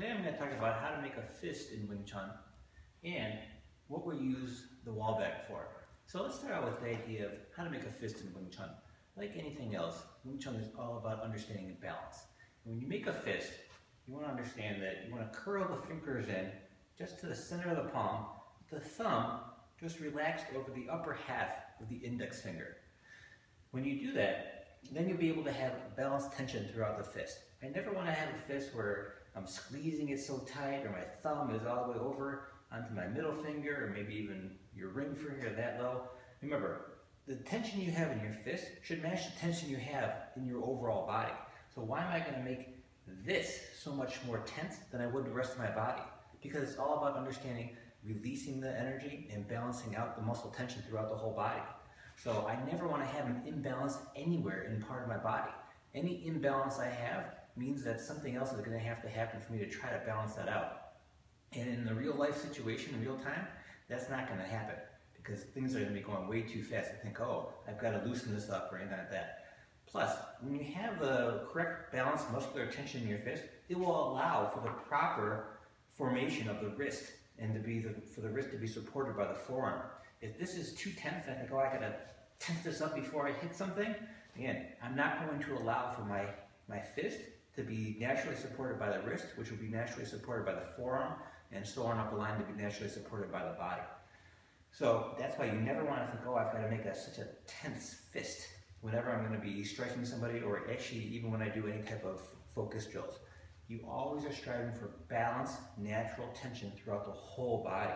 Today I'm going to talk about how to make a fist in Wing Chun and what we use the wall bag for. So let's start out with the idea of how to make a fist in Wing Chun. Like anything else, Wing Chun is all about understanding and balance. And when you make a fist, you want to understand that you want to curl the fingers in just to the center of the palm, with the thumb just relaxed over the upper half of the index finger. When you do that, then you'll be able to have balanced tension throughout the fist. I never want to have a fist where I'm squeezing it so tight or my thumb is all the way over onto my middle finger or maybe even your ring finger that low. Remember, the tension you have in your fist should match the tension you have in your overall body. So why am I going to make this so much more tense than I would the rest of my body? Because it's all about understanding releasing the energy and balancing out the muscle tension throughout the whole body. So I never want to have an imbalance anywhere in part of my body. Any imbalance I have means that something else is going to have to happen for me to try to balance that out. And in the real life situation, in real time, that's not going to happen because things are going to be going way too fast. I think, oh, I've got to loosen this up or anything like that. Plus, when you have the correct balanced muscular tension in your fist, it will allow for the proper formation of the wrist and for the wrist to be supported by the forearm. If this is too tense, I think, oh, I got to tense this up before I hit something. Again, I'm not going to allow for my fist to be naturally supported by the wrist, which will be naturally supported by the forearm, and so on up the line to be naturally supported by the body. So that's why you never want to think, oh, I've got to make such a tense fist whenever I'm going to be striking somebody, or actually even when I do any type of focus drills. You always are striving for balance, natural tension throughout the whole body.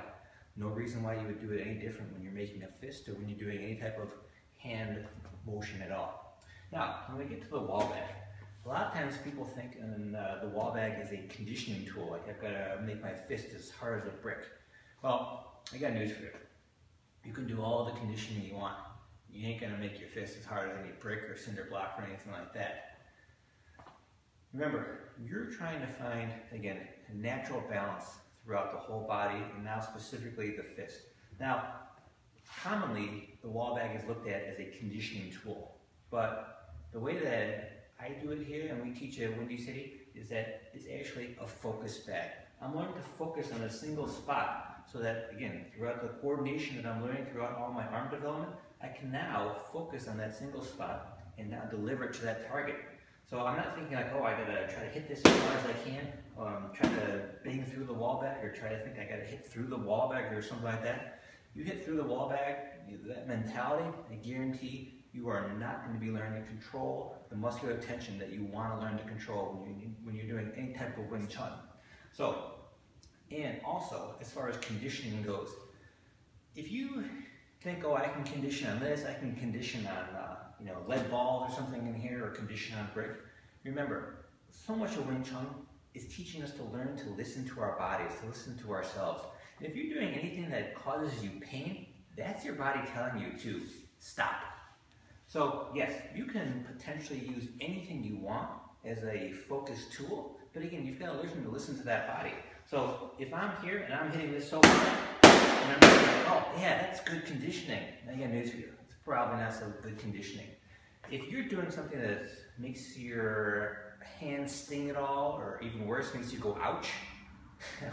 No reason why you would do it any different when you're making a fist or when you're doing any type of hand motion at all. Now, when we get to the wall bag, a lot of times people think the wall bag is a conditioning tool, like I've got to make my fist as hard as a brick. Well, I got news for you. You can do all the conditioning you want. You ain't going to make your fist as hard as any brick or cinder block or anything like that. Remember, you're trying to find, again, a natural balance throughout the whole body, and now specifically the fist. Now, commonly, the wall bag is looked at as a conditioning tool, but the way that I do it here, and we teach at Windy City, is that it's actually a focus bag. I'm learning to focus on a single spot so that, again, throughout the coordination that I'm learning throughout all my arm development, I can now focus on that single spot and now deliver it to that target. So I'm not thinking like, oh, I gotta try to hit this as hard as I can, try to bang through the wall bag, or try to think I gotta hit through the wall bag or something like that. You hit through the wall bag, that mentality, I guarantee you are not going to be learning to control the muscular tension that you want to learn to control when you're doing any type of Wing Chun. So, and also, as far as conditioning goes, if you think, oh, I can condition on this, I can condition on lead balls or something in here, or condition on brick. Remember, so much of Wing Chun is teaching us to learn to listen to our bodies, to listen to ourselves. And if you're doing anything that causes you pain, that's your body telling you to stop. So yes, you can potentially use anything you want as a focus tool, but again, you've got to learn to listen to that body. So if I'm here and I'm hitting this so hard, and I'm thinking, oh yeah, that's good conditioning. I got news for you. It's probably not so good conditioning. If you're doing something that makes your hand sting at all, or even worse, makes you go ouch,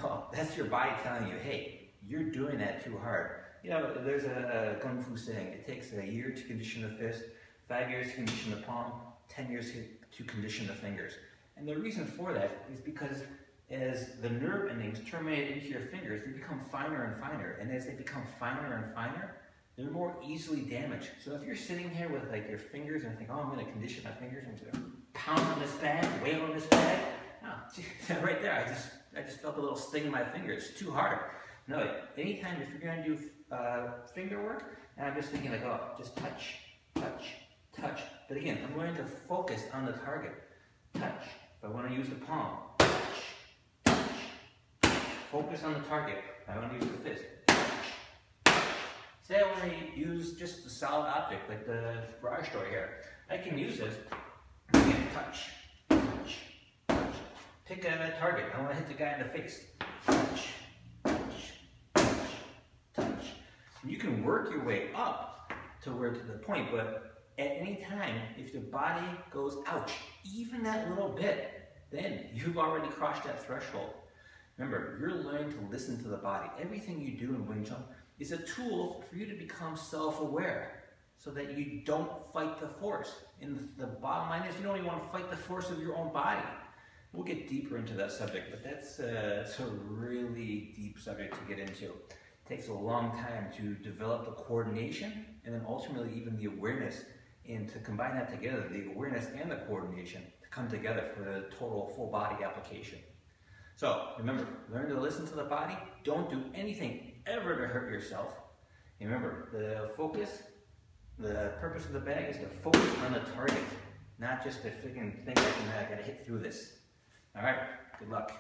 well, that's your body telling you, hey, you're doing that too hard. You know, there's a Kung Fu saying, it takes a year to condition the fist, 5 years to condition the palm, 10 years to condition the fingers. And the reason for that is because as the nerve endings terminate into your fingers, they become finer and finer. And as they become finer and finer, they're more easily damaged. So if you're sitting here with like your fingers and think, oh, I'm going to condition my fingers, I'm going to pound on this bag, wail on this bag. Oh, right there, I just felt a little sting in my finger. It's too hard. No, anytime if you're going to do finger work, and I'm just thinking like, oh, just touch, touch, touch. But again, I'm going to focus on the target. Touch. If I want to use the palm, touch, touch, touch. Focus on the target. If I want to use the fist, touch, touch. Say I want to use just a solid object like the garage door here. I can use this. Again, touch, touch, touch. Pick a target. I want to hit the guy in the face. Touch. You can work your way up to the point, but at any time, if the body goes ouch, even that little bit, then you've already crossed that threshold. Remember, you're learning to listen to the body. Everything you do in Wing Chun is a tool for you to become self-aware so that you don't fight the force. And the bottom line is you don't even want to fight the force of your own body. We'll get deeper into that subject, but that's a really deep subject to get into. It takes a long time to develop the coordination and then ultimately even the awareness, and to combine that together, the awareness and the coordination, to come together for the total full body application. So remember, learn to listen to the body. Don't do anything ever to hurt yourself. And remember, the purpose of the bag is to focus on the target, not just to freaking think I gotta hit through this. All right, good luck.